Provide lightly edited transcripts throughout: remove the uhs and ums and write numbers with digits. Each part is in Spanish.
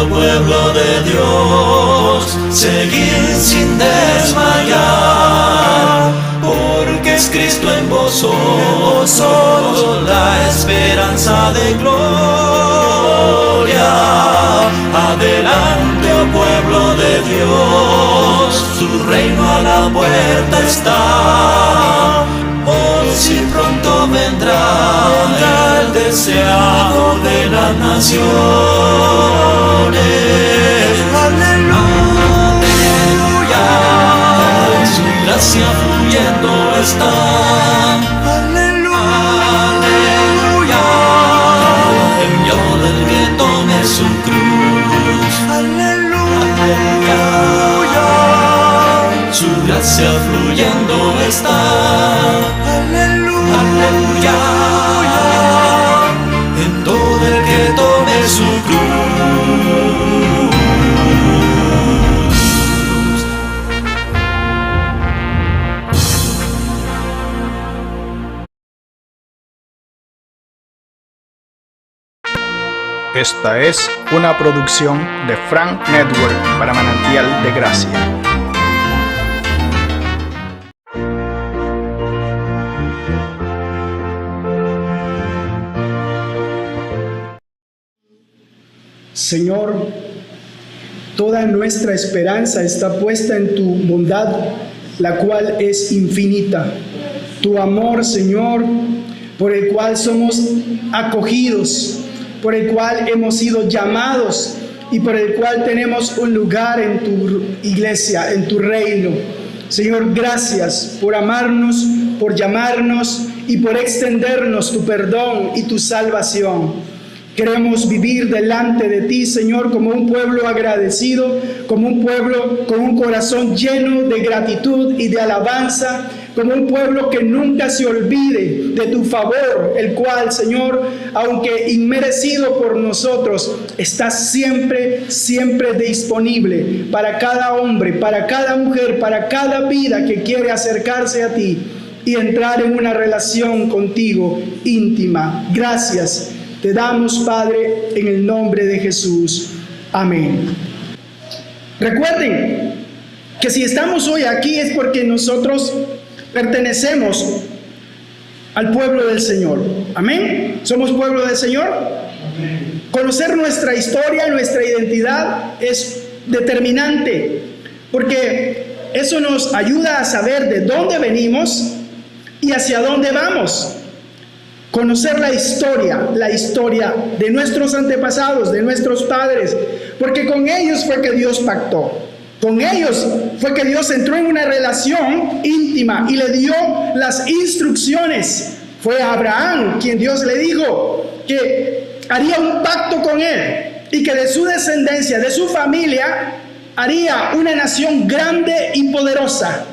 pueblo de Dios, seguid sin desmayar, porque es Cristo en vosotros la esperanza de gloria. Adelante, oh pueblo de Dios, su reino a la puerta está. Oh, si pronto vendrá el deseado de las naciones. Aleluya, su gracia fluyendo está. Aleluya, envió del que tome su cruz. Aleluya, su gracia fluyendo está. Aleluya, en todo el que tome su cruz. Esta es una producción de Frank Network para Manantial de Gracia. Señor, toda nuestra esperanza está puesta en tu bondad, la cual es infinita. Tu amor, Señor, por el cual somos acogidos, por el cual hemos sido llamados y por el cual tenemos un lugar en tu iglesia, en tu reino. Señor, gracias por amarnos, por llamarnos y por extendernos tu perdón y tu salvación. Queremos vivir delante de ti, Señor, como un pueblo agradecido, como un pueblo con un corazón lleno de gratitud y de alabanza, como un pueblo que nunca se olvide de tu favor, el cual, Señor, aunque inmerecido por nosotros, está siempre, siempre disponible para cada hombre, para cada mujer, para cada vida que quiere acercarse a ti y entrar en una relación contigo íntima. Gracias te damos, Padre, en el nombre de Jesús. Amén. Recuerden que si estamos hoy aquí es porque nosotros pertenecemos al pueblo del Señor. Amén. ¿Somos pueblo del Señor? Amén. Conocer nuestra historia, nuestra identidad es determinante, porque eso nos ayuda a saber de dónde venimos y hacia dónde vamos. Conocer la historia de nuestros antepasados, de nuestros padres, porque con ellos fue que Dios pactó. Con ellos fue que Dios entró en una relación íntima y le dio las instrucciones. Fue a Abraham quien Dios le dijo que haría un pacto con él y que de su descendencia, de su familia, haría una nación grande y poderosa.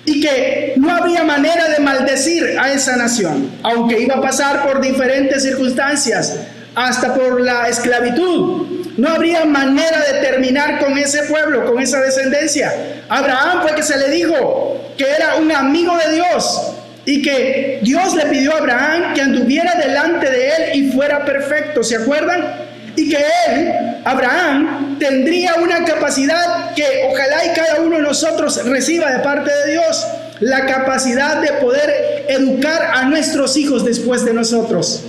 Y que no habría manera de maldecir a esa nación, aunque iba a pasar por diferentes circunstancias, hasta por la esclavitud. No habría manera de terminar con ese pueblo, con esa descendencia. Abraham fue que se le dijo que era un amigo de Dios y que Dios le pidió a Abraham que anduviera delante de él y fuera perfecto, ¿se acuerdan? Y que él, Abraham, tendría una capacidad que ojalá y cada uno de nosotros reciba de parte de Dios, la capacidad de poder educar a nuestros hijos después de nosotros.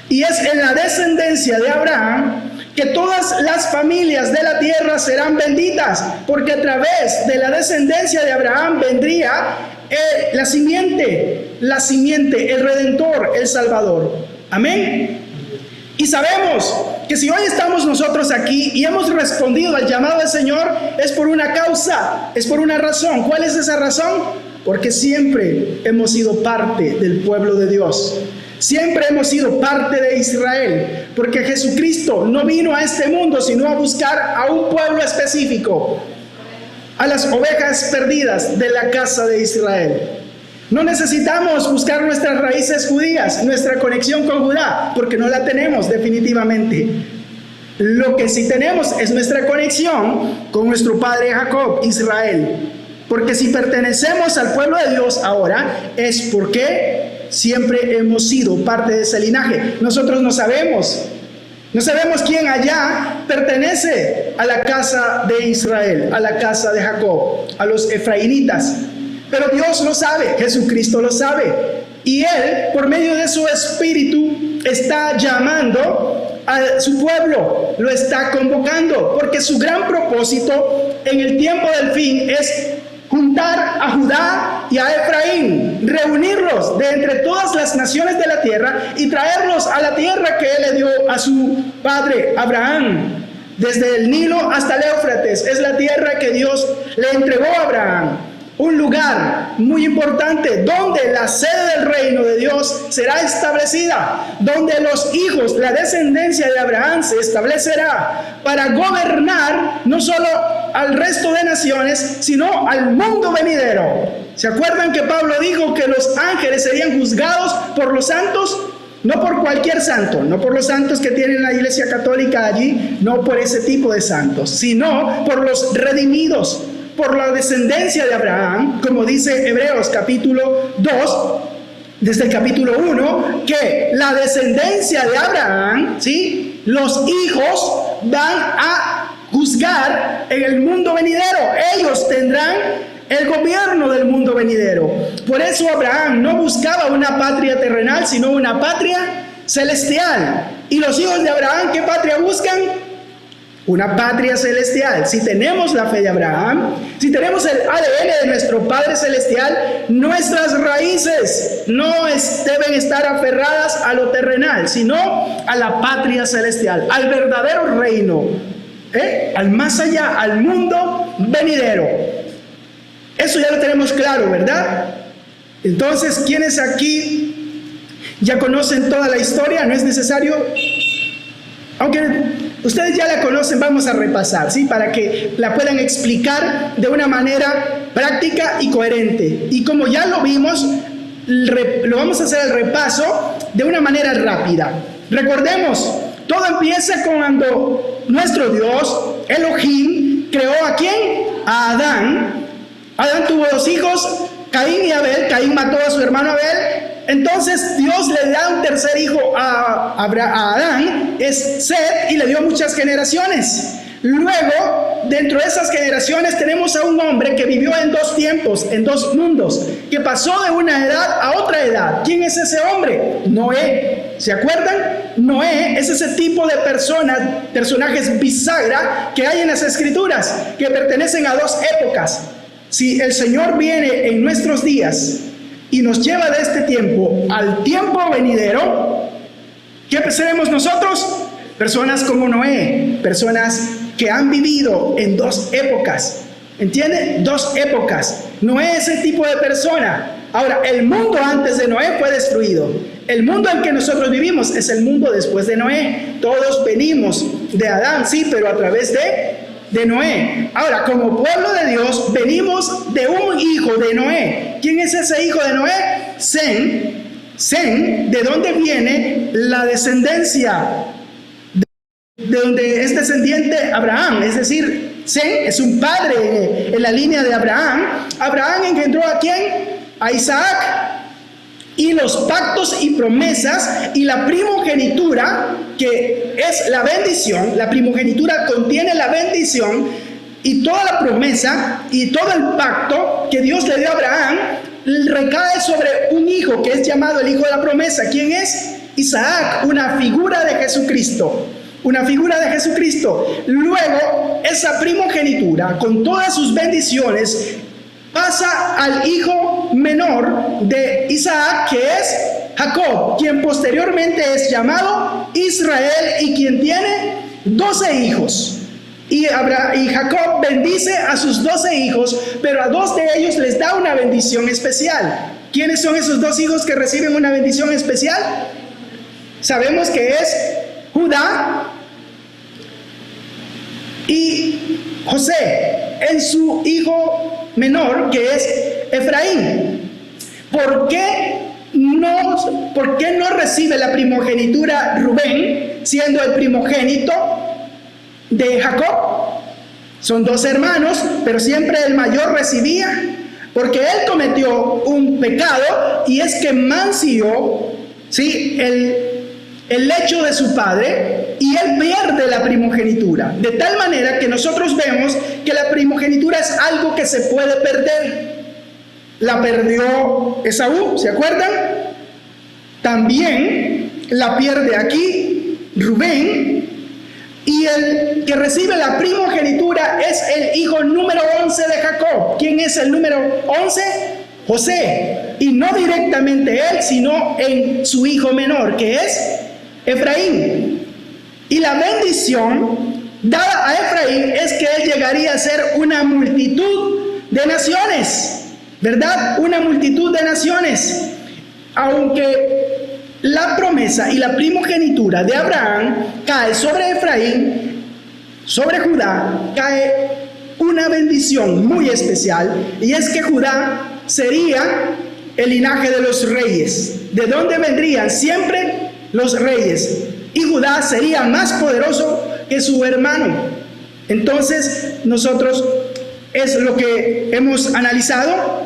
Y es en la descendencia de Abraham que todas las familias de la tierra serán benditas, porque a través de la descendencia de Abraham vendría la simiente, el Redentor, el Salvador. Amén. Y sabemos que si hoy estamos nosotros aquí y hemos respondido al llamado del Señor, es por una causa, es por una razón. ¿Cuál es esa razón? Porque siempre hemos sido parte del pueblo de Dios. Siempre hemos sido parte de Israel, porque Jesucristo no vino a este mundo sino a buscar a un pueblo específico, a las ovejas perdidas de la casa de Israel. No necesitamos buscar nuestras raíces judías, nuestra conexión con Judá, porque no la tenemos definitivamente. Lo que sí tenemos es nuestra conexión con nuestro padre Jacob, Israel. Porque si pertenecemos al pueblo de Dios ahora, es porque siempre hemos sido parte de ese linaje. Nosotros no sabemos No sabemos quién allá pertenece a la casa de Israel, a la casa de Jacob, a los efraínitas. Pero Dios lo sabe, Jesucristo lo sabe. Y Él, por medio de su Espíritu, está llamando a su pueblo, lo está convocando, porque su gran propósito en el tiempo del fin es juntar a Judá y a Efraín, reunirlos de entre todas las naciones de la tierra y traerlos a la tierra que Él le dio a su padre Abraham. Desde el Nilo hasta el Éufrates es la tierra que Dios le entregó a Abraham. Un lugar muy importante donde la sede del reino de Dios será establecida, donde los hijos, la descendencia de Abraham se establecerá para gobernar no solo al resto de naciones, sino al mundo venidero. ¿Se acuerdan que Pablo dijo que los ángeles serían juzgados por los santos? No por cualquier santo, no por los santos que tienen la Iglesia Católica allí, no por ese tipo de santos, sino por los redimidos, por la descendencia de Abraham, como dice Hebreos capítulo 2, desde el capítulo 1, que la descendencia de Abraham, ¿sí?, los hijos van a juzgar en el mundo venidero. Ellos tendrán el gobierno del mundo venidero. Por eso Abraham no buscaba una patria terrenal, sino una patria celestial. Y los hijos de Abraham, ¿qué patria buscan? Una patria celestial. Si tenemos la fe de Abraham, si tenemos el ADN de nuestro Padre Celestial, nuestras raíces no deben estar aferradas a lo terrenal, sino a la patria celestial, al verdadero reino, al más allá, al mundo venidero. Eso ya lo tenemos claro, ¿verdad? Entonces, ¿quiénes aquí ya conocen toda la historia? No es necesario, aunque ustedes ya la conocen, vamos a repasar, ¿sí?, para que la puedan explicar de una manera práctica y coherente. Y como ya lo vimos, lo vamos a hacer el repaso de una manera rápida. Recordemos, todo empieza cuando nuestro Dios, Elohim, creó ¿a quién? A Adán. Adán tuvo 2 hijos, Caín y Abel. Caín mató a su hermano Abel. Entonces Dios le da un tercer hijo a Adán, es Set, y le dio muchas generaciones. Luego, dentro de esas generaciones tenemos a un hombre que vivió en 2 tiempos, en 2 mundos, que pasó de una edad a otra edad. ¿Quién es ese hombre? Noé. ¿Se acuerdan? Noé es ese tipo de personajes bisagra que hay en las Escrituras, que pertenecen a 2 épocas. Si el Señor viene en nuestros días y nos lleva de este tiempo al tiempo venidero, ¿qué seremos nosotros? Personas como Noé, personas que han vivido en 2 épocas. ¿Entienden? 2 épocas. Noé es ese tipo de persona. Ahora, el mundo antes de Noé fue destruido. El mundo en que nosotros vivimos es el mundo después de Noé. Todos venimos de Adán, sí, pero a través de Noé. Ahora, como pueblo de Dios, venimos de un hijo de Noé. ¿Quién es ese hijo de Noé? Sem, ¿de dónde viene la descendencia? De donde es descendiente Abraham, es decir, Sem es un padre en la línea de Abraham. Abraham engendró ¿a quién? A Isaac. Y los pactos y promesas y la primogenitura, que es la bendición, la primogenitura contiene la bendición, y toda la promesa y todo el pacto que Dios le dio a Abraham recae sobre un hijo que es llamado el hijo de la promesa. ¿Quién es? Isaac, una figura de Jesucristo. Una figura de Jesucristo. Luego, esa primogenitura, con todas sus bendiciones, pasa al hijo menor de Isaac, que es Jacob, quien posteriormente es llamado Israel y quien tiene 12 hijos. Y Jacob bendice a sus 12 hijos, pero a 2 de ellos les da una bendición especial. ¿Quiénes son esos 2 hijos que reciben una bendición especial? Sabemos que es Judá y José, en su hijo menor, que es Efraín. ¿Por qué no recibe la primogenitura Rubén, siendo el primogénito de Jacob? Son 2 hermanos, pero siempre el mayor recibía, porque él cometió un pecado, y es que mansió, ¿sí?, el lecho de su padre y él pierde la primogenitura. De tal manera que nosotros vemos que la primogenitura es algo que se puede perder. La perdió Esaú, ¿se acuerdan? También la pierde aquí Rubén. Y el que recibe la primogenitura es el hijo número 11 de Jacob. ¿Quién es el número 11? José. Y no directamente él, sino en su hijo menor, que es Efraín. Y la bendición dada a Efraín es que él llegaría a ser una multitud de naciones, ¿verdad? Una multitud de naciones. Aunque la promesa y la primogenitura de Abraham cae sobre Efraín, sobre Judá, cae una bendición muy especial, y es que Judá sería el linaje de los reyes, de donde vendrían siempre los reyes, y Judá sería más poderoso que su hermano. Entonces nosotros es lo que hemos analizado.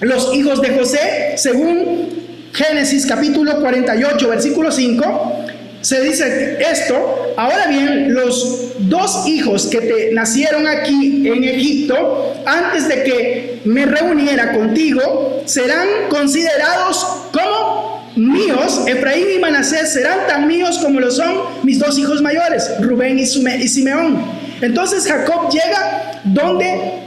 Los hijos de José, según Génesis capítulo 48 versículo 5, se dice esto: ahora bien, los dos hijos que te nacieron aquí en Egipto, antes de que me reuniera contigo, serán considerados como míos. Efraín y Manasés serán tan míos como lo son mis dos hijos mayores, Rubén y Simeón. Entonces Jacob llega donde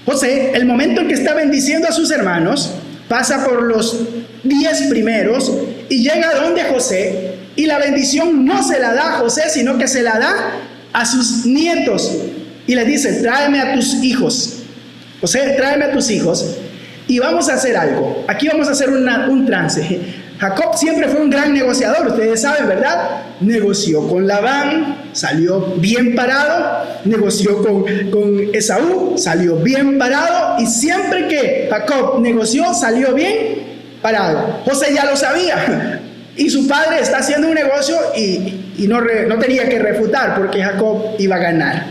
José, el momento en que está bendiciendo a sus hermanos, pasa por los 10 primeros y llega donde José, y la bendición no se la da a José, sino que se la da a sus nietos, y le dice: tráeme a tus hijos. José, tráeme a tus hijos y vamos a hacer algo. Aquí vamos a hacer un trance. Jacob siempre fue un gran negociador, ustedes saben, ¿verdad? Negoció con Labán, salió bien parado. Negoció con Esaú, salió bien parado. Y siempre que Jacob negoció, salió bien parado. José ya lo sabía. Y su padre está haciendo un negocio y no tenía que refutar, porque Jacob iba a ganar.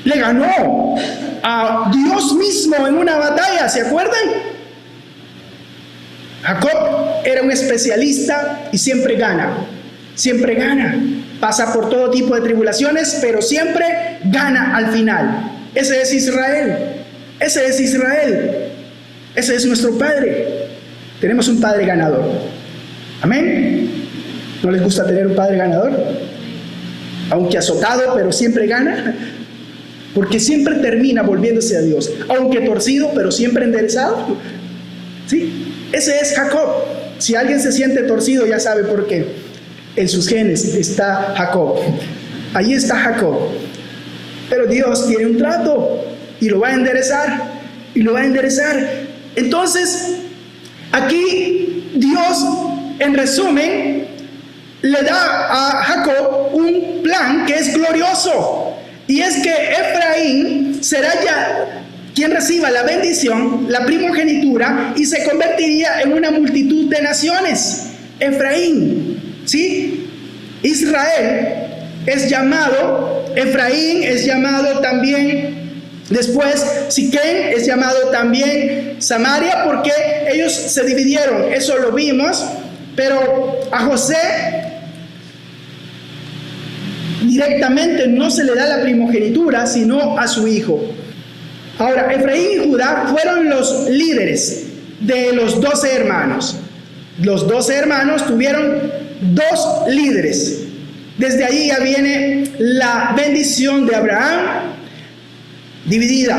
Le ganó a Dios mismo en una batalla, ¿se acuerdan? Jacob era un especialista y siempre gana, pasa por todo tipo de tribulaciones, pero siempre gana al final. Ese es Israel, ese es nuestro Padre. Tenemos un Padre ganador, amén. ¿No les gusta tener un Padre ganador? Aunque azotado, pero siempre gana, porque siempre termina volviéndose a Dios, aunque torcido, pero siempre enderezado. ¿Sí? Ese es Jacob. Si alguien se siente torcido, ya sabe por qué. En sus genes está Jacob. Allí está Jacob. Pero Dios tiene un trato y lo va a enderezar. Entonces, aquí Dios, en resumen, le da a Jacob un plan que es glorioso. Y es que Efraín será ya quien reciba la bendición, la primogenitura, y se convertiría en una multitud de naciones. Efraín, ¿sí? Israel es llamado, Efraín es llamado también, después Siquén es llamado también Samaria, porque ellos se dividieron, eso lo vimos. Pero a José directamente no se le da la primogenitura, sino a su hijo. Ahora, Efraín y Judá fueron los líderes de los 12 hermanos. Los 12 hermanos tuvieron 2 líderes. Desde ahí ya viene la bendición de Abraham, dividida,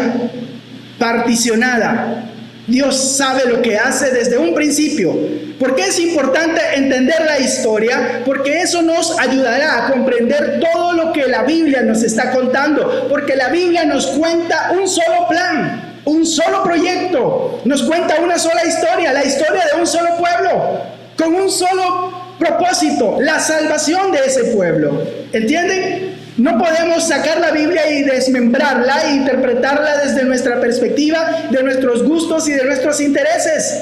particionada. Dios sabe lo que hace desde un principio. ¿Por qué es importante entender la historia? Porque eso nos ayudará a comprender todo lo que la Biblia nos está contando. Porque la Biblia nos cuenta un solo plan, un solo proyecto. Nos cuenta una sola historia, la historia de un solo pueblo, con un solo propósito, la salvación de ese pueblo. ¿Entienden? No podemos sacar la Biblia y desmembrarla e interpretarla desde nuestra perspectiva, de nuestros gustos y de nuestros intereses.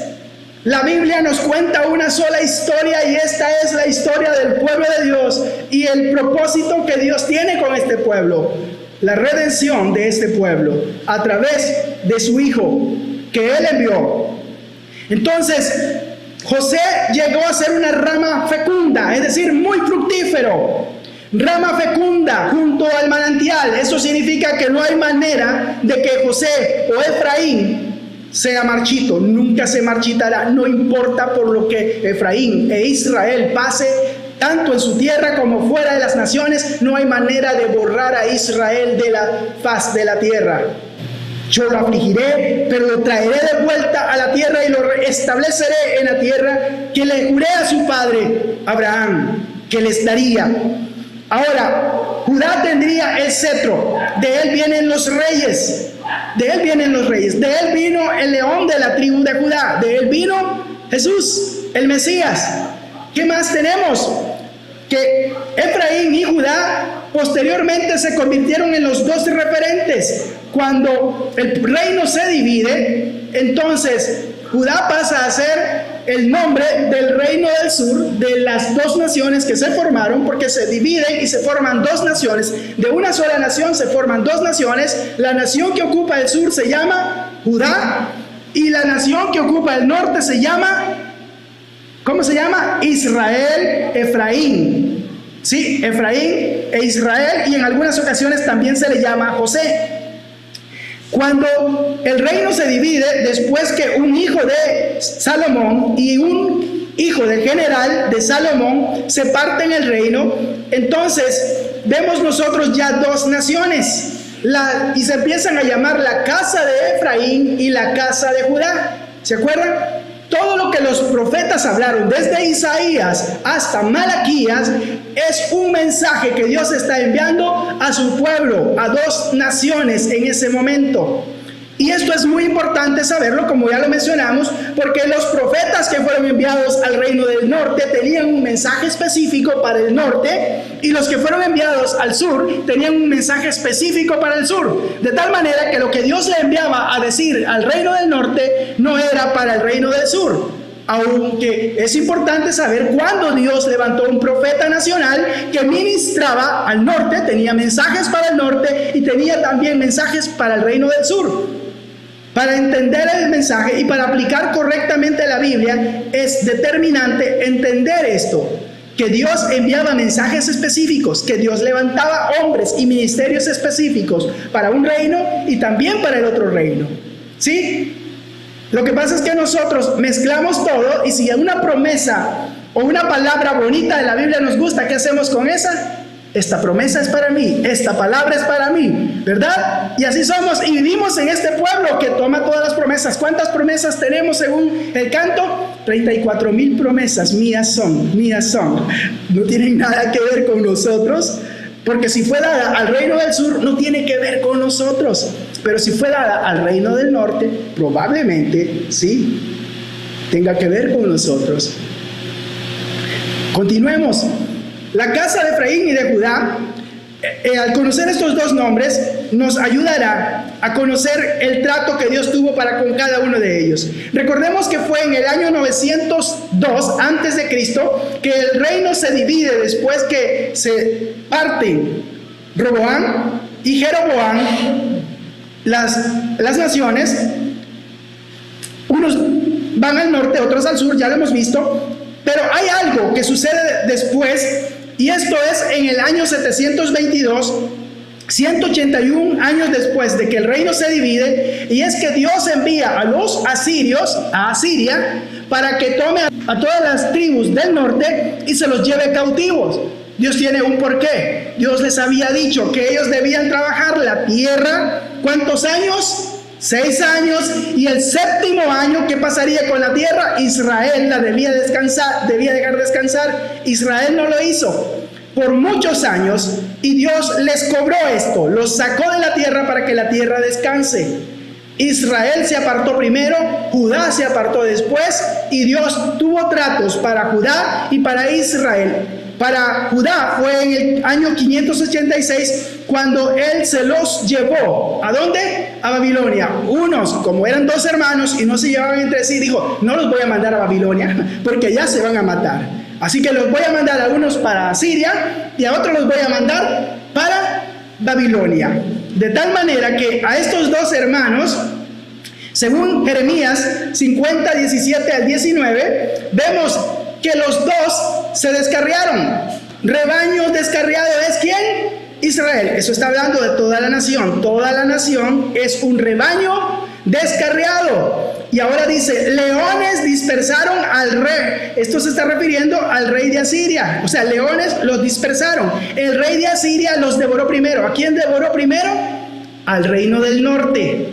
La Biblia nos cuenta una sola historia, y esta es la historia del pueblo de Dios y el propósito que Dios tiene con este pueblo. La redención de este pueblo a través de su Hijo que Él envió. Entonces, José llegó a ser una rama fecunda, es decir, muy fructífera. fructífero, rama fecunda junto al manantial. Eso significa que no hay manera de que José o Efraín sea marchito, nunca se marchitará, no importa por lo que Efraín e Israel pase, tanto en su tierra como fuera de las naciones, no hay manera de borrar a Israel de la faz de la tierra. Yo lo afligiré, pero lo traeré de vuelta a la tierra y lo estableceré en la tierra que le juré a su padre Abraham que les daría. Ahora, Judá tendría el cetro, de él vienen los reyes, de él vienen los reyes, de él vino el león de la tribu de Judá, de él vino Jesús, el Mesías. ¿Qué más tenemos? Que Efraín y Judá posteriormente se convirtieron en los dos referentes. Cuando el reino se divide, entonces Judá pasa a ser el nombre del reino del sur, de las dos naciones que se formaron, porque se dividen y se forman dos naciones. De una sola nación se forman dos naciones. La nación que ocupa el sur se llama Judá y la nación que ocupa el norte se llama, ¿cómo se llama? Israel, Efraín. Sí, Efraín e Israel, y en algunas ocasiones también se le llama José. Cuando el reino se divide, después que un hijo de Salomón y un hijo del general de Salomón se parten el reino, entonces vemos nosotros ya dos naciones, y se empiezan a llamar la casa de Efraín y la casa de Judá. ¿Se acuerdan? Todo lo que los profetas hablaron, desde Isaías hasta Malaquías, es un mensaje que Dios está enviando a su pueblo, a dos naciones en ese momento. Y esto es muy importante saberlo, como ya lo mencionamos, porque los profetas que fueron enviados al reino del norte tenían un mensaje específico para el norte, y los que fueron enviados al sur tenían un mensaje específico para el sur. De tal manera que lo que Dios le enviaba a decir al reino del norte no era para el reino del sur. Aunque es importante saber cuándo Dios levantó un profeta nacional que ministraba al norte, tenía mensajes para el norte y tenía también mensajes para el reino del sur. Para entender el mensaje y para aplicar correctamente la Biblia es determinante entender esto, que Dios enviaba mensajes específicos, que Dios levantaba hombres y ministerios específicos para un reino y también para el otro reino. ¿Sí? Lo que pasa es que nosotros mezclamos todo, y si una promesa o una palabra bonita de la Biblia nos gusta, ¿qué hacemos con esa? Esta promesa es para mí, esta palabra es para mí, ¿verdad? Y así somos y vivimos en este pueblo que toma todas las promesas. ¿Cuántas promesas tenemos según el canto? 34,000 promesas, mías son, mías son. No tienen nada que ver con nosotros, porque si fue dada al reino del sur, no tiene que ver con nosotros. Pero si fue dada al reino del norte, probablemente sí tenga que ver con nosotros. Continuemos. La casa de Efraín y de Judá, al conocer estos dos nombres, nos ayudará a conocer el trato que Dios tuvo para con cada uno de ellos. Recordemos que fue en el año 902 antes de Cristo que el reino se divide después que se parten Roboam y Jeroboam, las naciones. Unos van al norte, otros al sur, ya lo hemos visto. Pero hay algo que sucede después, y esto es en el año 722, 181 años después de que el reino se divide, y es que Dios envía a los asirios a Asiria para que tome a todas las tribus del norte y se los lleve cautivos. Dios tiene un porqué. Dios les había dicho que ellos debían trabajar la tierra, ¿cuántos años? 6 años, y el 7º año, ¿qué pasaría con la tierra? Israel la debía dejar descansar. Israel no lo hizo por muchos años, y Dios les cobró esto, los sacó de la tierra para que la tierra descanse. Israel se apartó primero, Judá se apartó después, y Dios tuvo tratos para Judá y para Israel. Para Judá fue en el año 586 cuando él se los llevó. ¿A dónde? A Babilonia. Unos, como eran dos hermanos y no se llevaban entre sí, dijo, no los voy a mandar a Babilonia porque ya se van a matar. Así que los voy a mandar a unos para Siria y a otros los voy a mandar para Babilonia. De tal manera que a estos dos hermanos, según Jeremías 50, 17 al 19, vemos que los dos se descarriaron. rebaño descarriado es ¿quién? Israel. Eso está hablando de toda la nación. Toda la nación es un rebaño descarriado. Y ahora dice, leones dispersaron al rey. Esto se está refiriendo al rey de Asiria. O sea, leones los dispersaron. El rey de Asiria los devoró primero. ¿A quién devoró primero? Al reino del norte.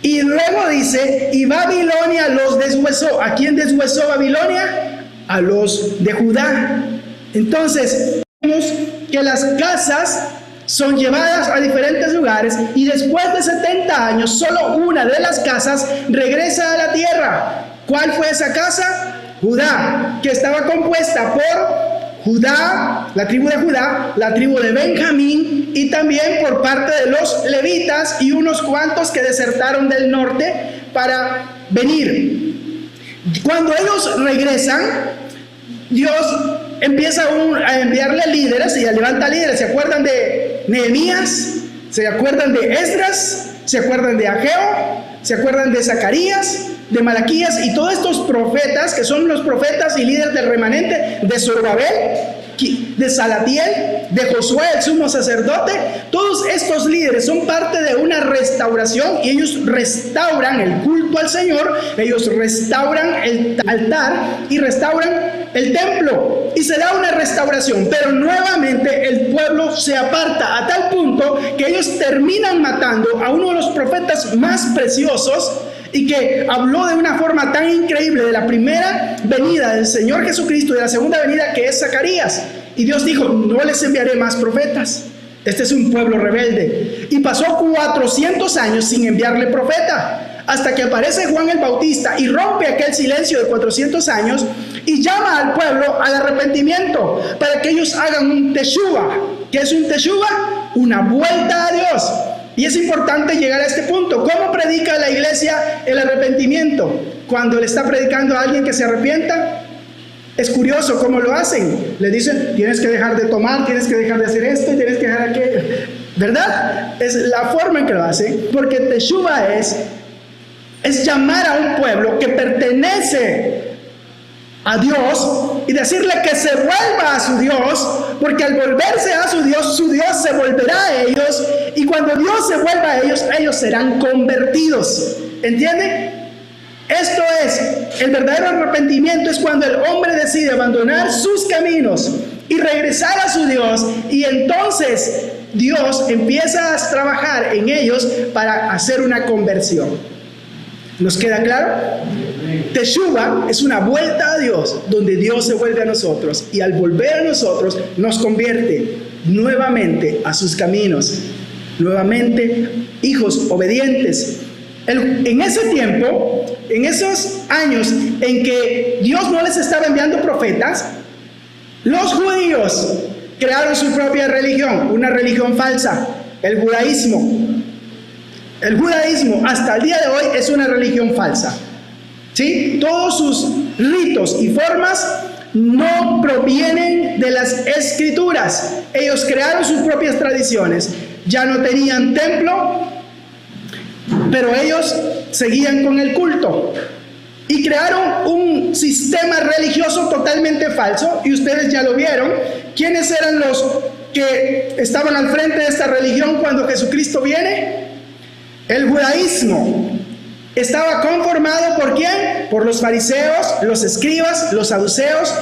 Y luego dice, y Babilonia los deshuesó. ¿A quién deshuesó Babilonia? A los de Judá. Entonces, vemos que las casas son llevadas a diferentes lugares y después de 70 años, solo una de las casas regresa a la tierra. ¿Cuál fue esa casa? Judá, que estaba compuesta por Judá, la tribu de Judá, la tribu de Benjamín y también por parte de los levitas y unos cuantos que desertaron del norte para venir. Cuando ellos regresan, Dios empieza a enviarle líderes y levanta líderes. ¿Se acuerdan de Nehemías? ¿Se acuerdan de Esdras? ¿Se acuerdan de Ageo? ¿Se acuerdan de Zacarías? De Malaquías y todos estos profetas que son los profetas y líderes del remanente de Zorobabel, de Salatiel, de Josué, el sumo sacerdote. Todos estos líderes son parte de una restauración y ellos restauran el culto al Señor, ellos restauran el altar y restauran el templo y se da una restauración, pero nuevamente el pueblo se aparta a tal punto que ellos terminan matando a uno de los profetas más preciosos y que habló de una forma tan increíble de la primera venida del Señor Jesucristo y de la segunda venida, que es Zacarías. Y Dios dijo, no les enviaré más profetas. Este es un pueblo rebelde. Y pasó 400 años sin enviarle profeta, hasta que aparece Juan el Bautista y rompe aquel silencio de 400 años y llama al pueblo al arrepentimiento para que ellos hagan un teshuva. ¿Qué es un teshuva? Una vuelta a Dios. Y es importante llegar a este punto. ¿Cómo predica la iglesia el arrepentimiento? Cuando le está predicando a alguien que se arrepienta, es curioso cómo lo hacen. Le dicen, tienes que dejar de tomar, tienes que dejar de hacer esto, tienes que dejar aquello. ¿Verdad? Es la forma en que lo hacen. Porque teshuva es llamar a un pueblo que pertenece a Dios y decirle que se vuelva a su Dios, porque al volverse a su Dios se volverá a ellos, y cuando Dios se vuelva a ellos, ellos serán convertidos. ¿Entienden? Esto es, el verdadero arrepentimiento es cuando el hombre decide abandonar sus caminos y regresar a su Dios, y entonces Dios empieza a trabajar en ellos para hacer una conversión. ¿Nos queda claro? Teshuva es una vuelta a Dios, donde Dios se vuelve a nosotros y al volver a nosotros nos convierte nuevamente a sus caminos, nuevamente hijos obedientes. En ese tiempo, en esos años en que Dios no les estaba enviando profetas, los judíos crearon su propia religión, una religión falsa, el judaísmo. El judaísmo hasta el día de hoy es una religión falsa. ¿Sí? Todos sus ritos y formas no provienen de las escrituras. Ellos crearon sus propias tradiciones. Ya no tenían templo, pero ellos seguían con el culto. Y crearon un sistema religioso totalmente falso. Y ustedes ya lo vieron. ¿Quiénes eran los que estaban al frente de esta religión cuando Jesucristo viene? El judaísmo estaba conformado ¿por quién? Por los fariseos, los escribas, los saduceos,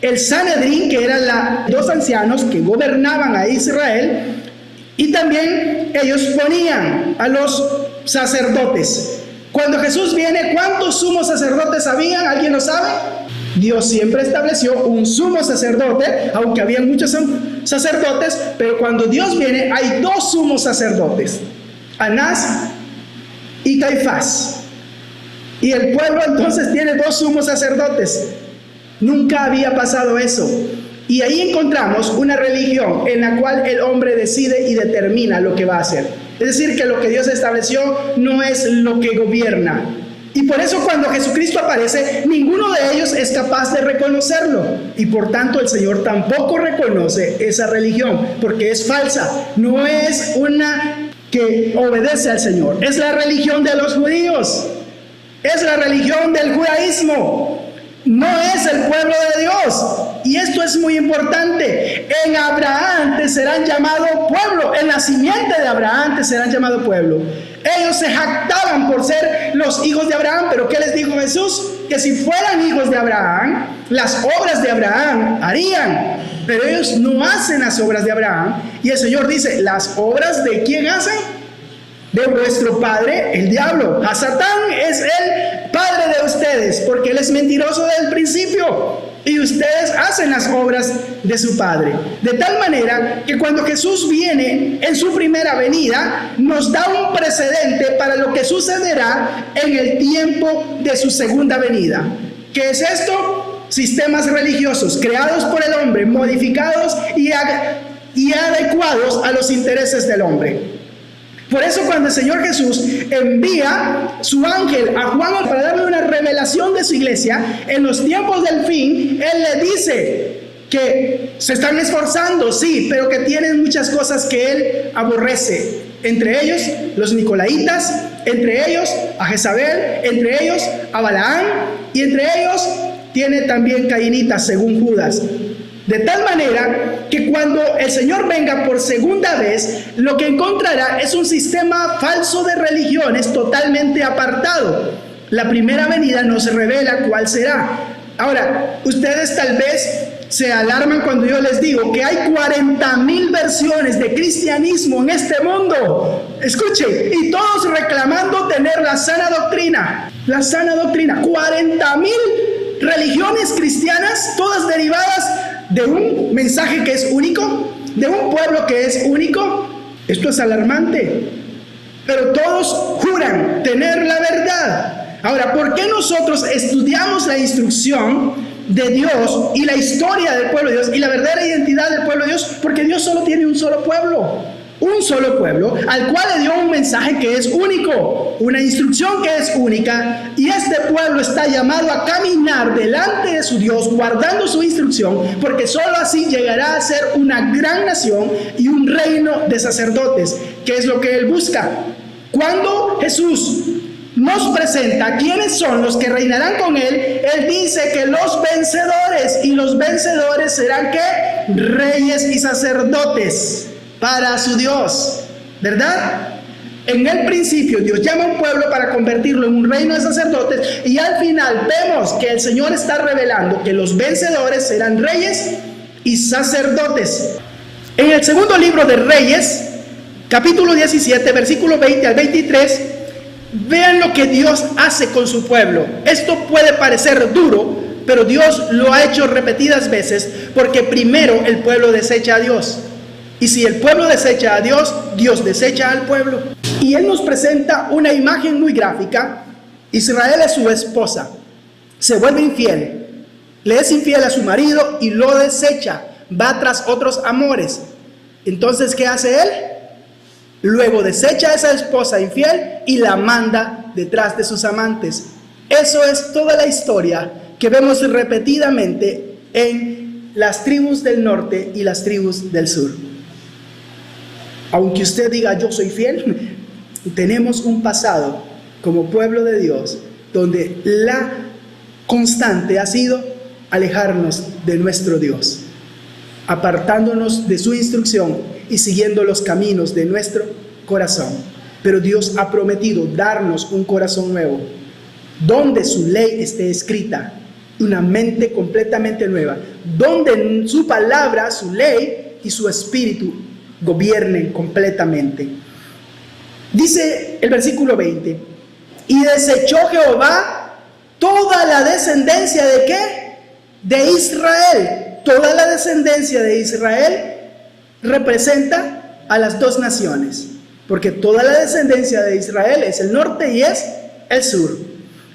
el Sanedrín, que eran dos ancianos que gobernaban a Israel, y también ellos ponían a los sacerdotes. Cuando Jesús viene, ¿cuántos sumos sacerdotes habían? ¿Alguien lo sabe? Dios siempre estableció un sumo sacerdote, aunque había muchos sacerdotes, pero cuando Dios viene hay dos sumos sacerdotes, Anás y Caifás. Y el pueblo entonces tiene dos sumos sacerdotes. Nunca había pasado eso. Y ahí encontramos una religión en la cual el hombre decide y determina lo que va a hacer. Es decir, que lo que Dios estableció no es lo que gobierna. Y por eso cuando Jesucristo aparece, ninguno de ellos es capaz de reconocerlo. Y por tanto el Señor tampoco reconoce esa religión, porque es falsa. No es una que obedece al Señor. Es la religión de los judíos. Es la religión del judaísmo. no es el pueblo de Dios. Y esto es muy importante. En Abraham te serán llamados pueblo. En la simiente de Abraham te serán llamados pueblo. Ellos se jactaban por ser los hijos de Abraham. Pero ¿qué les dijo Jesús? Que si fueran hijos de Abraham, las obras de Abraham harían. Pero ellos no hacen las obras de Abraham. Y el Señor dice, ¿las obras de quién hacen? De vuestro padre, el diablo. A Satán es el padre de ustedes, porque él es mentiroso desde el principio. Y ustedes hacen las obras de su padre. De tal manera que cuando Jesús viene en su primera venida, nos da un precedente para lo que sucederá en el tiempo de su segunda venida. ¿Qué es esto? Sistemas religiosos creados por el hombre, modificados y adecuados a los intereses del hombre. Por eso cuando el Señor Jesús envía su ángel a Juan para darle una revelación de su iglesia, en los tiempos del fin, Él le dice que se están esforzando, sí, pero que tienen muchas cosas que Él aborrece. Entre ellos, los nicolaitas, entre ellos, a Jezabel, entre ellos, a Balaán, y entre ellos, tiene también cainitas, según Judas. De tal manera que cuando el Señor venga por segunda vez, lo que encontrará es un sistema falso de religiones totalmente apartado. La primera venida nos revela cuál será. Ahora, ustedes tal vez se alarman cuando yo les digo que hay 40,000 versiones de cristianismo en este mundo. Escuchen, y todos reclamando tener la sana doctrina. La sana doctrina. 40,000 religiones cristianas, todas derivadas de un mensaje que es único, de un pueblo que es único. Esto es alarmante. Pero todos juran tener la verdad. Ahora, ¿por qué nosotros estudiamos la instrucción de Dios y la historia del pueblo de Dios y la verdadera identidad del pueblo de Dios? Porque Dios solo tiene un solo pueblo al cual le dio un mensaje que es único, una instrucción que es única, y este pueblo está llamado a caminar delante de su Dios guardando su instrucción, porque solo así llegará a ser una gran nación y un reino de sacerdotes, que es lo que Él busca. Cuando Jesús nos presenta quiénes son los que reinarán con Él, Él dice que los vencedores, y los vencedores serán ¿qué? Reyes y sacerdotes para su Dios, ¿verdad? En el principio Dios llama a un pueblo para convertirlo en un reino de sacerdotes, y al final vemos que el Señor está revelando que los vencedores serán reyes y sacerdotes. En el segundo libro de Reyes, capítulo 17, versículo 20 al 23, vean lo que Dios hace con su pueblo. Esto puede parecer duro, pero Dios lo ha hecho repetidas veces, porque primero el pueblo desecha a Dios. Y si el pueblo desecha a Dios, Dios desecha al pueblo. Y Él nos presenta una imagen muy gráfica. Israel es su esposa, se vuelve infiel, le es infiel a su marido y lo desecha, va tras otros amores. Entonces, ¿qué hace Él? Luego desecha a esa esposa infiel y la manda detrás de sus amantes. Eso es toda la historia que vemos repetidamente en las tribus del norte y las tribus del sur. Aunque usted diga yo soy fiel, tenemos un pasado como pueblo de Dios donde la constante ha sido alejarnos de nuestro Dios, apartándonos de su instrucción y siguiendo los caminos de nuestro corazón. Pero Dios ha prometido darnos un corazón nuevo, donde su ley esté escrita, una mente completamente nueva, donde en su palabra, su ley y su espíritu gobiernen completamente. Dice el versículo 20: y desechó Jehová toda la descendencia ¿de qué? De Israel. Toda la descendencia de Israel representa a las dos naciones, porque toda la descendencia de Israel es el norte y es el sur.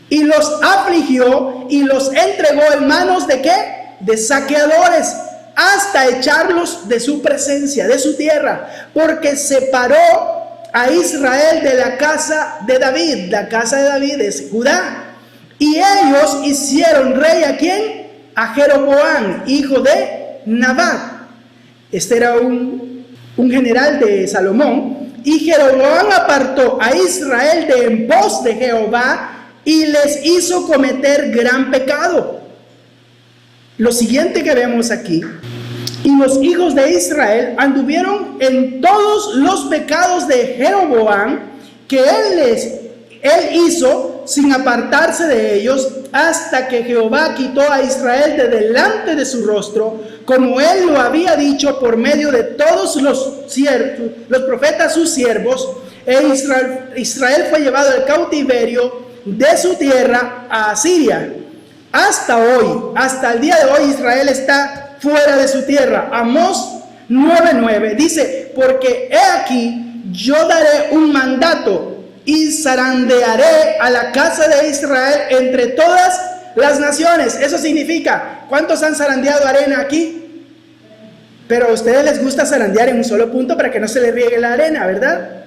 Y los afligió y los entregó en manos ¿de qué? De saqueadores, hasta echarlos de su presencia, de su tierra, porque separó a Israel de la casa de David. La casa de David es Judá. Y ellos hicieron rey ¿a quién? A Jeroboam, hijo de Nabat. Este era un general de Salomón. Y Jeroboam apartó a Israel de en pos de Jehová y les hizo cometer gran pecado. lo siguiente que vemos aquí: y los hijos de Israel anduvieron en todos los pecados de Jeroboam que él hizo, sin apartarse de ellos, hasta que Jehová quitó a Israel de delante de su rostro, como él lo había dicho por medio de todos los profetas sus siervos. Israel fue llevado al cautiverio de su tierra a Asiria. Hasta hoy, hasta el día de hoy, Israel está fuera de su tierra. Amós 9:9 dice: porque he aquí, yo daré un mandato y zarandearé a la casa de Israel entre todas las naciones. Eso significa, ¿cuántos han zarandeado arena aquí? Pero a ustedes les gusta zarandear en un solo punto para que no se les riegue la arena, ¿verdad?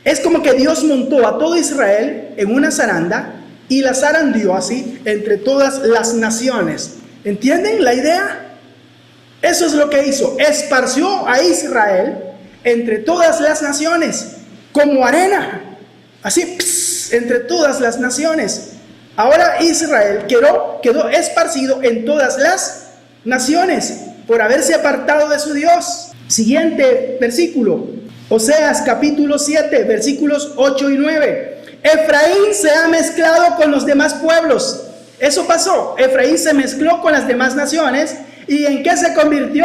Es como que Dios montó a todo Israel en una zaranda y la zarandeó así entre todas las naciones. ¿Entienden la idea? Eso es lo que hizo. Esparció a Israel entre todas las naciones como arena. Así, entre todas las naciones. Ahora Israel quedó esparcido en todas las naciones por haberse apartado de su Dios. Siguiente versículo, Oseas capítulo 7, versículos 8 y 9. Efraín se ha mezclado con los demás pueblos. Eso pasó. Efraín se mezcló con las demás naciones. ¿Y en qué se convirtió?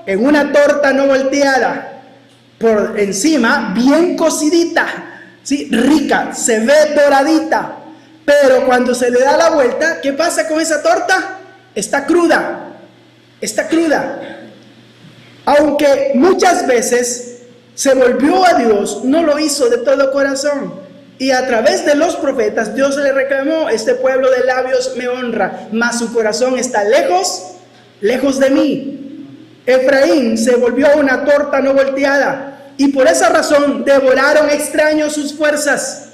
En una torta no volteada. Por encima, bien cocidita. Sí, rica, se ve doradita, pero cuando se le da la vuelta, ¿qué pasa con esa torta? Está cruda, Aunque muchas veces se volvió a Dios, no lo hizo de todo corazón. Y a través de los profetas, Dios le reclamó: este pueblo de labios me honra, mas su corazón está lejos de mí. Efraín se volvió una torta no volteada. Y por esa razón devoraron extraños sus fuerzas.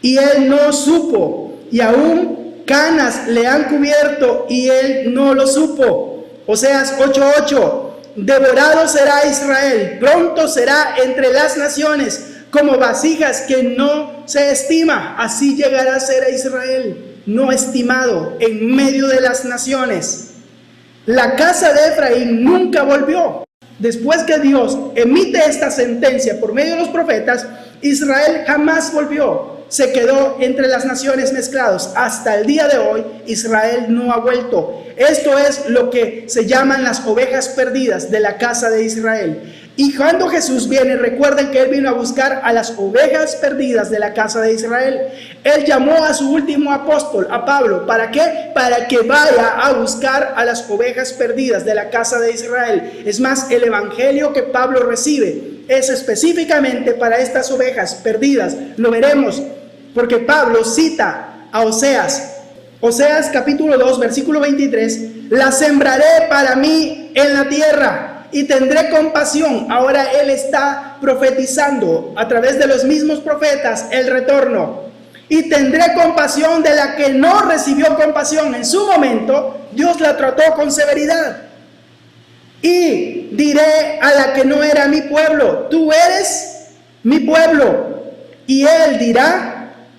Y él no supo. Y aún canas le han cubierto y él no lo supo. Oseas 8:8. Devorado será Israel, pronto será entre las naciones, como vasijas que no se estima. Así llegará a ser a Israel, no estimado en medio de las naciones. La casa de Efraín nunca volvió. Después que Dios emite esta sentencia por medio de los profetas, Israel jamás volvió. Se quedó entre las naciones mezclados. Hasta el día de hoy, Israel no ha vuelto. Esto es lo que se llaman las ovejas perdidas de la casa de Israel. Y cuando Jesús viene, recuerden que Él vino a buscar a las ovejas perdidas de la casa de Israel. Él llamó a su último apóstol, a Pablo. ¿Para qué? Para que vaya a buscar a las ovejas perdidas de la casa de Israel. Es más, el evangelio que Pablo recibe es específicamente para estas ovejas perdidas. Lo veremos porque Pablo cita a Oseas. Oseas capítulo 2, versículo 23. La sembraré para mí en la tierra y tendré compasión. Ahora él está profetizando a través de los mismos profetas el retorno. Y tendré compasión de la que no recibió compasión. En su momento Dios la trató con severidad. Y diré a la que no era mi pueblo: tú eres mi pueblo. Y él dirá: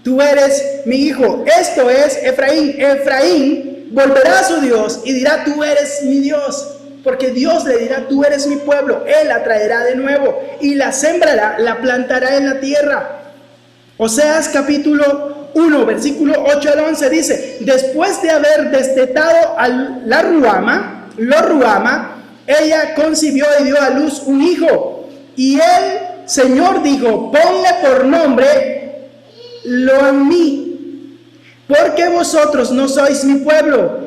tú eres mi hijo. Esto es Efraín. Efraín volverá a su Dios y dirá: tú eres mi Dios. Porque Dios le dirá: tú eres mi pueblo. Él la traerá de nuevo y la sembrará, la plantará en la tierra. Oseas capítulo 1, versículo 8 al 11 dice: después de haber destetado a la Ruama, ella concibió y dio a luz un hijo. Y el Señor dijo: ponle por nombre Lo-ammi, porque vosotros no sois mi pueblo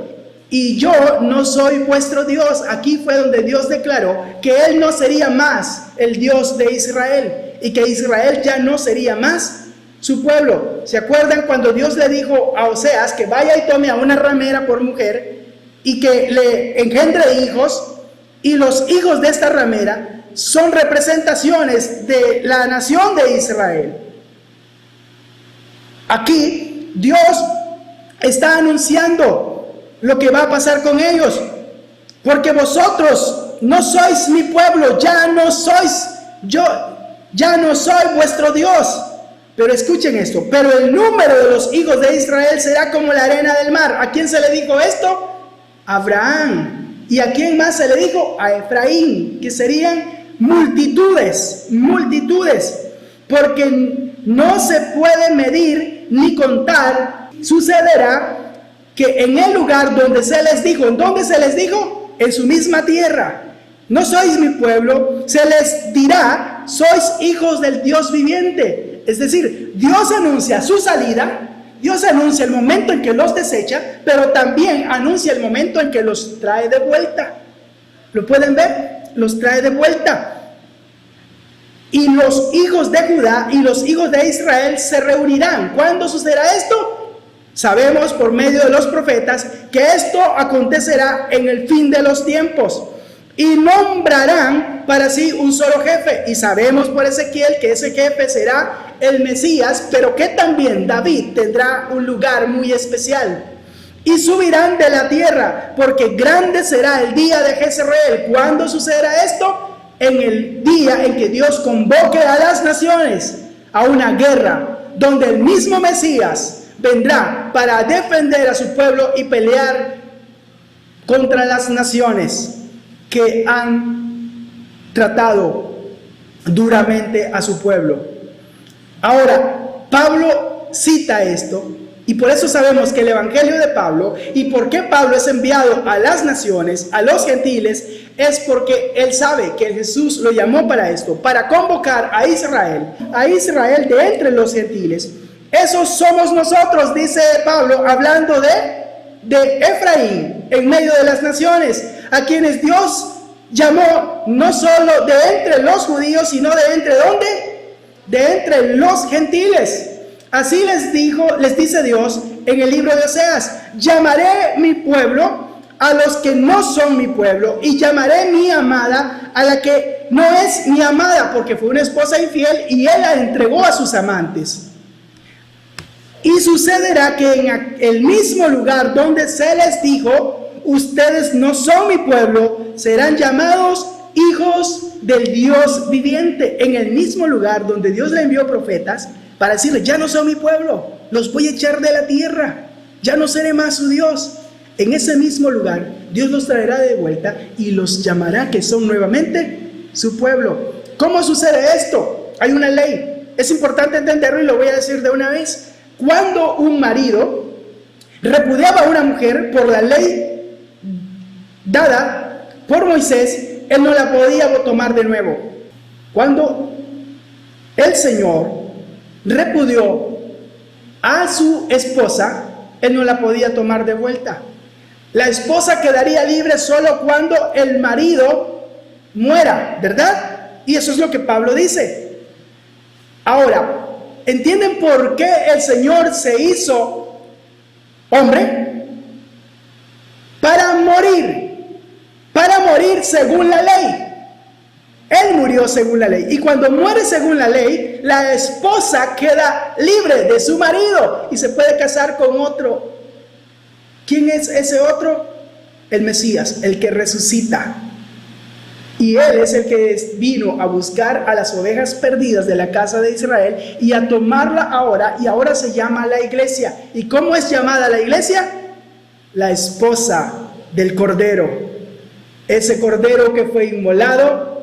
y yo no soy vuestro Dios. Aquí fue donde Dios declaró que Él no sería más el Dios de Israel y que Israel ya no sería más su pueblo. ¿Se acuerdan cuando Dios le dijo a Oseas que vaya y tome a una ramera por mujer y que le engendre hijos? Y los hijos de esta ramera son representaciones de la nación de Israel. Aquí Dios está anunciando lo que va a pasar con ellos. Porque vosotros no sois mi pueblo, ya no soy vuestro Dios. Pero escuchen esto: pero el número de los hijos de Israel será como la arena del mar. ¿A quién se le dijo esto? Abraham. ¿Y a quién más se le dijo? A Efraín, que serían multitudes, porque no se puede medir ni contar. Sucederá que en el lugar donde se les dijo, ¿en dónde se les dijo? En su misma tierra. No sois mi pueblo, se les dirá, sois hijos del Dios viviente. Es decir, Dios anuncia su salida, Dios anuncia el momento en que los desecha, pero también anuncia el momento en que los trae de vuelta. ¿Lo pueden ver? Los trae de vuelta. Y los hijos de Judá y los hijos de Israel se reunirán. ¿Cuándo sucederá esto? Sabemos por medio de los profetas que esto acontecerá en el fin de los tiempos. Y nombrarán para sí un solo jefe. Y sabemos por Ezequiel que ese jefe será el Mesías, pero que también David tendrá un lugar muy especial. Y subirán de la tierra, porque grande será el día de Jezreel. ¿Cuándo sucederá esto? En el día en que Dios convoque a las naciones a una guerra, donde el mismo Mesías vendrá para defender a su pueblo y pelear contra las naciones que han tratado duramente a su pueblo. Ahora, Pablo cita esto, y por eso sabemos que el evangelio de Pablo, y por qué Pablo es enviado a las naciones, a los gentiles, es porque él sabe que Jesús lo llamó para esto, para convocar a Israel de entre los gentiles. Esos somos nosotros, dice Pablo, hablando de Efraín, en medio de las naciones, a quienes Dios llamó no solo de entre los judíos, sino de entre ¿dónde? De entre los gentiles. Así les dice Dios en el libro de Oseas: llamaré mi pueblo a los que no son mi pueblo, y llamaré mi amada a la que no es mi amada, porque fue una esposa infiel y él la entregó a sus amantes. Y sucederá que en el mismo lugar donde se les dijo, ustedes no son mi pueblo, serán llamados hijos del Dios viviente. En el mismo lugar donde Dios le envió profetas para decirles, ya no son mi pueblo, los voy a echar de la tierra, ya no seré más su Dios. En ese mismo lugar Dios los traerá de vuelta y los llamará que son nuevamente su pueblo. ¿Cómo sucede esto? Hay una ley, es importante entenderlo y lo voy a decir de una vez. Cuando un marido repudiaba a una mujer por la ley dada por Moisés, él no la podía tomar de nuevo. Cuando el Señor repudió a su esposa, él no la podía tomar de vuelta. La esposa quedaría libre solo cuando el marido muera, ¿verdad? Y eso es lo que Pablo dice. Ahora, ¿entienden por qué el Señor se hizo hombre? Para morir según la ley. Él murió según la ley. Y cuando muere según la ley, la esposa queda libre de su marido y se puede casar con otro. ¿Quién es ese otro? El Mesías, el que resucita. Y Él es el que vino a buscar a las ovejas perdidas de la casa de Israel y a tomarla ahora, y ahora se llama la iglesia. ¿Y cómo es llamada la iglesia? La esposa del Cordero. Ese Cordero que fue inmolado,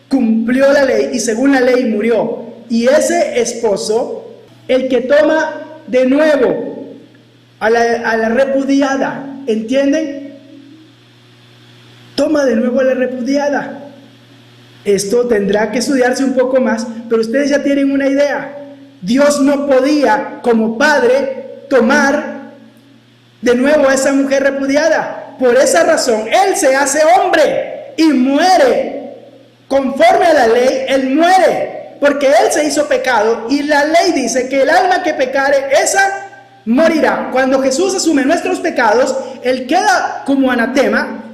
cumplió la ley y según la ley murió. Y ese esposo, el que toma de nuevo a la repudiada, ¿entienden? Toma de nuevo a la repudiada. Esto tendrá que estudiarse un poco más, pero ustedes ya tienen una idea. Dios no podía, como padre, tomar de nuevo a esa mujer repudiada. Por esa razón, Él se hace hombre y muere. Conforme a la ley, Él muere, porque Él se hizo pecado, y la ley dice que el alma que pecare, esa morirá. Cuando Jesús asume nuestros pecados, Él queda como anatema,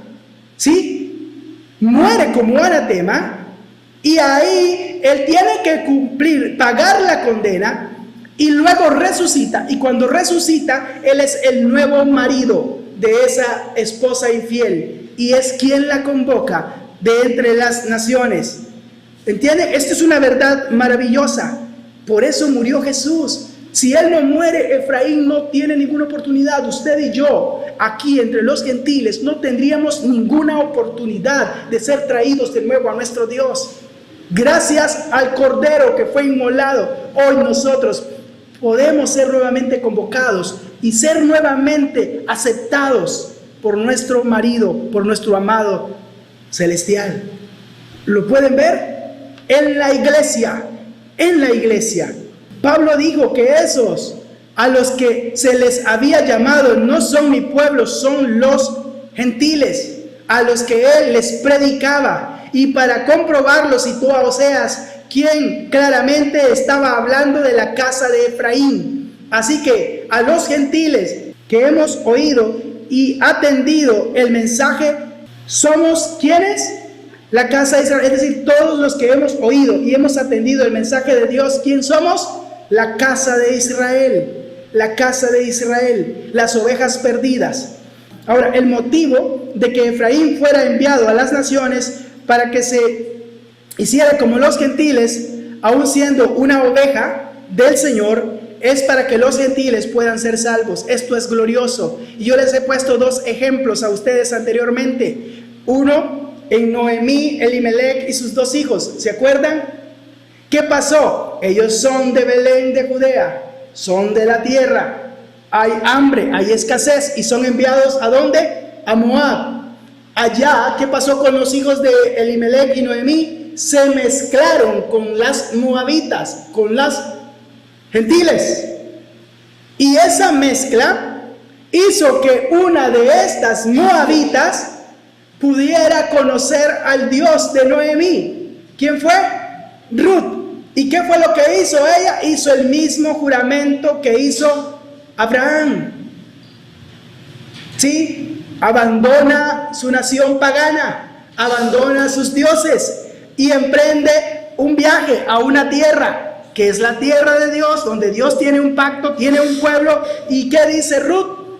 ¿sí? Muere como anatema, y ahí Él tiene que cumplir, pagar la condena, y luego resucita. Y cuando resucita, Él es el nuevo marido de esa esposa infiel, y es quien la convoca de entre las naciones. ¿Entienden? Esto es una verdad maravillosa. Por eso murió Jesús. Si Él no muere, Efraín no tiene ninguna oportunidad. Usted y yo aquí entre los gentiles, no tendríamos ninguna oportunidad de ser traídos de nuevo a nuestro Dios. Gracias al Cordero que fue inmolado, hoy nosotros podemos ser nuevamente convocados y ser nuevamente aceptados por nuestro marido, por nuestro amado celestial. ¿Lo pueden ver? En la iglesia, Pablo dijo que esos a los que se les había llamado no son mi pueblo, son los gentiles, a los que él les predicaba. Y para comprobarlo citó a Oseas, quien claramente estaba hablando de la casa de Efraín. Así que a los gentiles que hemos oído y atendido el mensaje, somos ¿quiénes? La casa de Israel, es decir, todos los que hemos oído y hemos atendido el mensaje de Dios, ¿quién somos? La casa de Israel, la casa de Israel, las ovejas perdidas. Ahora, el motivo de que Efraín fuera enviado a las naciones para que se hiciera como los gentiles, aun siendo una oveja del Señor, es para que los gentiles puedan ser salvos. Esto es glorioso. Y yo les he puesto dos ejemplos a ustedes anteriormente. Uno en Noemí, Elimelech y sus dos hijos. ¿Se acuerdan? ¿Qué pasó? Ellos son de Belén de Judea, son de la tierra. Hay hambre, hay escasez y son enviados ¿a dónde? A Moab. Allá, ¿qué pasó con los hijos de Elimelech y Noemí? Se mezclaron con las moabitas, con las gentiles. Y esa mezcla hizo que una de estas moabitas pudiera conocer al Dios de Noemí. ¿Quién fue? Ruth. ¿Y qué fue lo que hizo ella? Hizo el mismo juramento que hizo Abraham. ¿Sí? Abandona su nación pagana, abandona sus dioses y emprende un viaje a una tierra que es la tierra de Dios, donde Dios tiene un pacto, tiene un pueblo. ¿Y qué dice Ruth?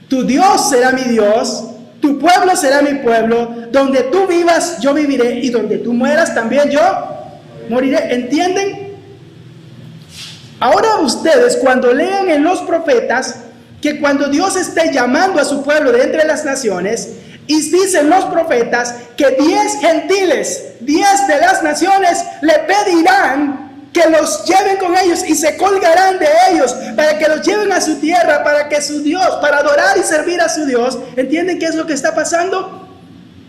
Tu Dios será mi Dios, tu pueblo será mi pueblo, donde tú vivas yo viviré y donde tú mueras también yo moriré. ¿Entienden? Ahora ustedes cuando lean en los profetas que cuando Dios esté llamando a su pueblo de entre las naciones, y dicen los profetas que 10 gentiles, 10 de las naciones le pedirán que los lleven con ellos y se colgarán de ellos para que los lleven a su tierra, para que su Dios, para adorar y servir a su Dios. ¿Entienden qué es lo que está pasando?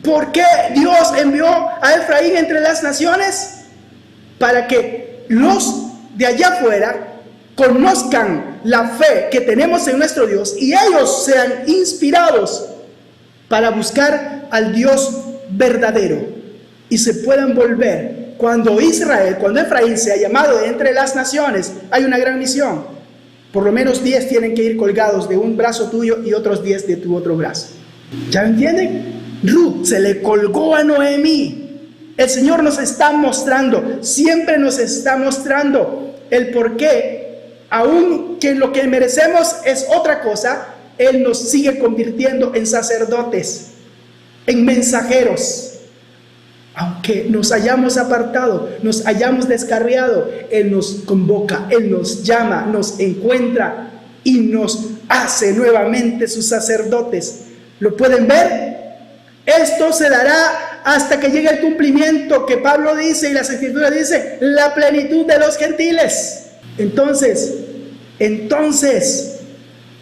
¿Por qué Dios envió a Efraín entre las naciones? Para que los de allá afuera conozcan la fe que tenemos en nuestro Dios y ellos sean inspirados para buscar al Dios verdadero y se puedan volver. Cuando Efraín sea llamado de entre las naciones, hay una gran misión. Por lo menos 10 tienen que ir colgados de un brazo tuyo y otros 10 de tu otro brazo. ¿Ya entienden? Ruth se le colgó a Noemí. El Señor nos está mostrando, siempre nos está mostrando el por qué, aun que lo que merecemos es otra cosa, Él nos sigue convirtiendo en sacerdotes, en mensajeros. Aunque nos hayamos apartado, nos hayamos descarriado, Él nos convoca, Él nos llama, nos encuentra y nos hace nuevamente sus sacerdotes. ¿Lo pueden ver? Esto se dará hasta que llegue el cumplimiento que Pablo dice y las Escrituras dice, la plenitud de los gentiles. Entonces,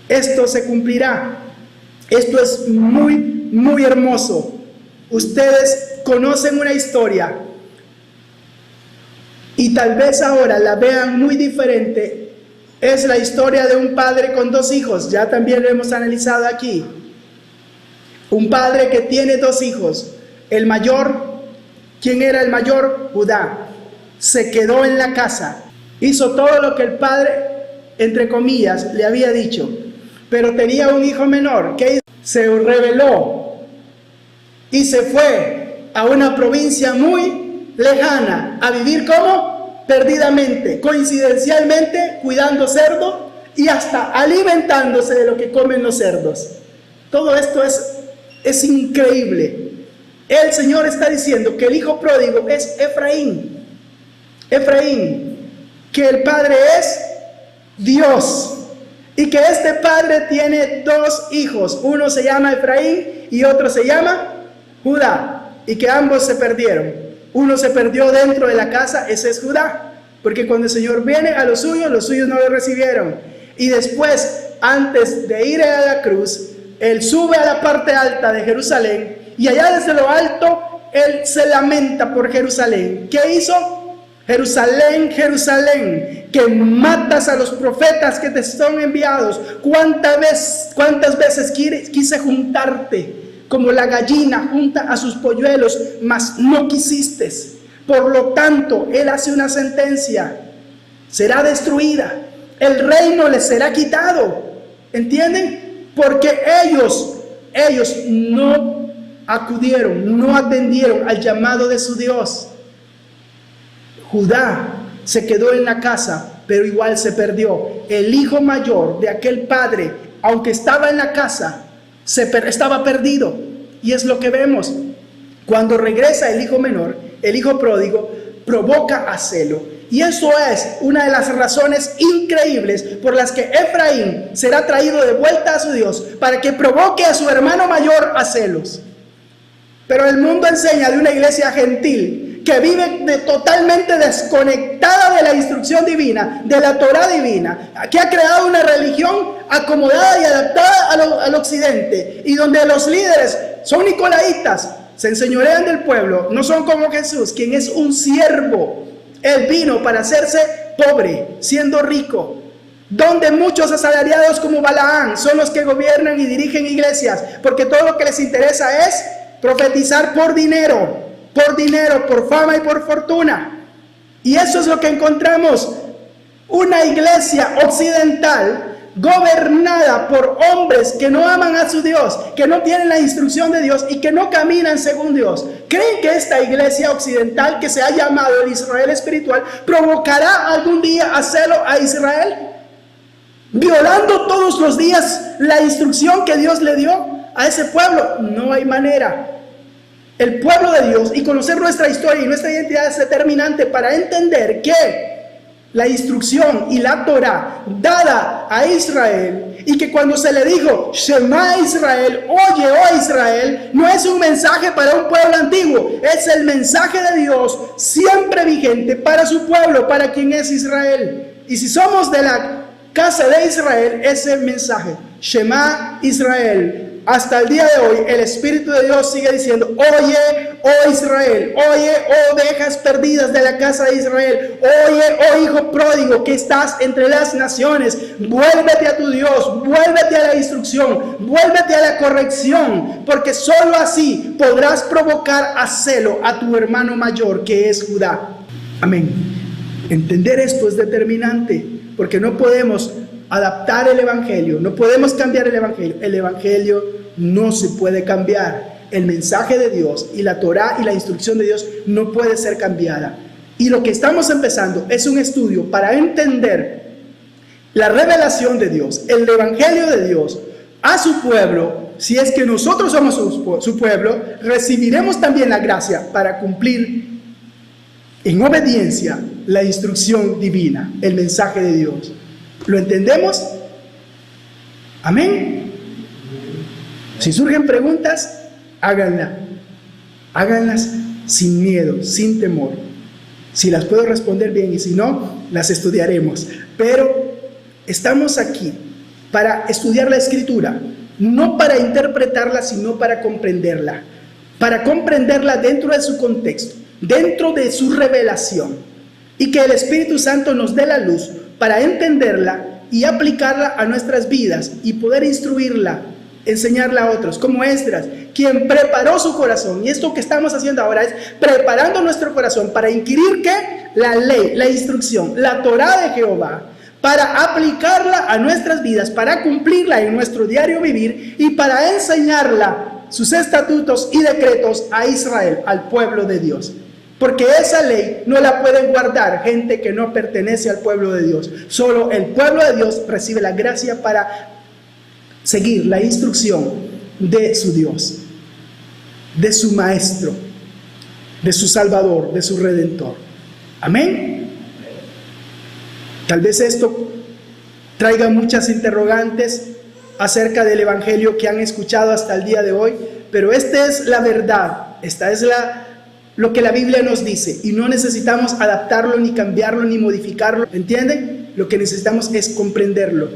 esto se cumplirá. Esto es muy, muy hermoso. Ustedes conocen una historia y tal vez ahora la vean muy diferente. Es la historia de un padre con 2 hijos. Ya también lo hemos analizado aquí. Un padre que tiene 2 hijos. El mayor, ¿quién era el mayor? Judá. Se quedó en la casa. Hizo todo lo que el padre, entre comillas, le había dicho. Pero tenía un hijo menor que se rebeló y se fue a una provincia muy lejana a vivir como perdidamente, coincidencialmente cuidando cerdo y hasta alimentándose de lo que comen los cerdos. Todo esto es increíble. El Señor está diciendo que el hijo pródigo es Efraín, que el padre es Dios. Y que este padre tiene dos hijos, uno se llama Efraín y otro se llama Judá, y que ambos se perdieron. Uno se perdió dentro de la casa, ese es Judá, porque cuando el Señor viene a los suyos no lo recibieron. Y después, antes de ir a la cruz, Él sube a la parte alta de Jerusalén, y allá desde lo alto, Él se lamenta por Jerusalén. ¿Qué hizo? Jerusalén, Jerusalén, que matas a los profetas que te son enviados. ¿Cuántas veces quise juntarte como la gallina junta a sus polluelos, mas no quisiste? Por lo tanto, Él hace una sentencia: será destruida, el reino les será quitado. ¿Entienden? Porque ellos no acudieron, no atendieron al llamado de su Dios. Judá se quedó en la casa, pero igual se perdió. El hijo mayor de aquel padre, aunque estaba en la casa, estaba perdido. Y es lo que vemos. Cuando regresa el hijo menor, el hijo pródigo, provoca a celo. Y eso es una de las razones increíbles por las que Efraín será traído de vuelta a su Dios, para que provoque a su hermano mayor a celos. Pero el mundo enseña de una iglesia gentil que vive totalmente desconectada de la instrucción divina, de la Torá divina, que ha creado una religión acomodada y adaptada al occidente, y donde los líderes son nicolaitas, se enseñorean del pueblo, no son como Jesús, quien es un siervo. Él vino para hacerse pobre, siendo rico. Donde muchos asalariados como Balaán son los que gobiernan y dirigen iglesias, porque todo lo que les interesa es profetizar por dinero, por fama y por fortuna. Y eso es lo que encontramos: una iglesia occidental gobernada por hombres que no aman a su Dios, que no tienen la instrucción de Dios y que no caminan según Dios. ¿Creen que esta iglesia occidental, que se ha llamado el Israel espiritual, provocará algún día a celo a Israel, violando todos los días la instrucción que Dios le dio a ese pueblo? No hay manera. El pueblo de Dios, y conocer nuestra historia y nuestra identidad, es determinante para entender que la instrucción y la Torah dada a Israel, y que cuando se le dijo Shema Israel, oye oh Israel, no es un mensaje para un pueblo antiguo, es el mensaje de Dios siempre vigente para su pueblo, para quien es Israel. Y si somos de la casa de Israel, ese mensaje, Shema Israel, hasta el día de hoy, el Espíritu de Dios sigue diciendo: oye, oh Israel, oye, oh ovejas perdidas de la casa de Israel, oye, oh hijo pródigo que estás entre las naciones, vuélvete a tu Dios, vuélvete a la instrucción, vuélvete a la corrección, porque solo así podrás provocar a celo a tu hermano mayor, que es Judá. Amén. Entender esto es determinante, porque no podemos adaptar el evangelio, no podemos cambiar el evangelio no se puede cambiar. El mensaje de Dios y la Torá y la instrucción de Dios no puede ser cambiada. Y lo que estamos empezando es un estudio para entender la revelación de Dios, el evangelio de Dios a su pueblo. Si es que nosotros somos su pueblo, recibiremos también la gracia para cumplir en obediencia la instrucción divina, el mensaje de Dios. ¿Lo entendemos? Amén. Si surgen preguntas, háganlas sin miedo, sin temor. Si las puedo responder bien, y si no, las estudiaremos. Pero estamos aquí para estudiar la Escritura, no para interpretarla, sino para comprenderla. Para comprenderla dentro de su contexto, dentro de su revelación. Y que el Espíritu Santo nos dé la luz para entenderla y aplicarla a nuestras vidas y poder instruirla, enseñarla a otros, como Esdras, quien preparó su corazón. Y esto que estamos haciendo ahora es preparando nuestro corazón para inquirir ¿qué? La ley, la instrucción, la Torá de Jehová, para aplicarla a nuestras vidas, para cumplirla en nuestro diario vivir y para enseñarla, sus estatutos y decretos, a Israel, al pueblo de Dios. Porque esa ley no la pueden guardar gente que no pertenece al pueblo de Dios. Solo el pueblo de Dios recibe la gracia para seguir la instrucción de su Dios, de su Maestro, de su Salvador, de su Redentor. Amén. Tal vez esto traiga muchas interrogantes acerca del Evangelio que han escuchado hasta el día de hoy, pero esta es la verdad, esta es lo que la Biblia nos dice, y no necesitamos adaptarlo, ni cambiarlo, ni modificarlo, ¿entienden? Lo que necesitamos es comprenderlo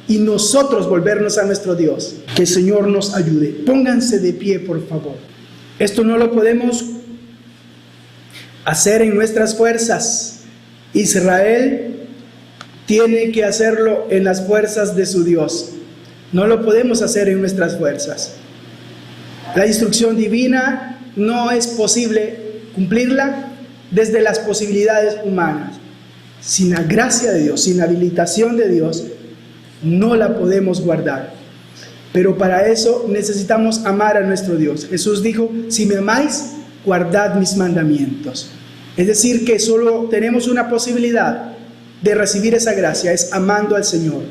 y nosotros volvernos a nuestro Dios. Que el Señor nos ayude. Pónganse de pie, por favor. Esto no lo podemos hacer en nuestras fuerzas. Israel tiene que hacerlo en las fuerzas de su Dios. No lo podemos hacer en nuestras fuerzas. La instrucción divina no es posible cumplirla desde las posibilidades humanas. Sin la gracia de Dios, sin la habilitación de Dios, no la podemos guardar. Pero para eso necesitamos amar a nuestro Dios. Jesús dijo: si me amáis, guardad mis mandamientos. Es decir, que solo tenemos una posibilidad de recibir esa gracia, es amando al Señor.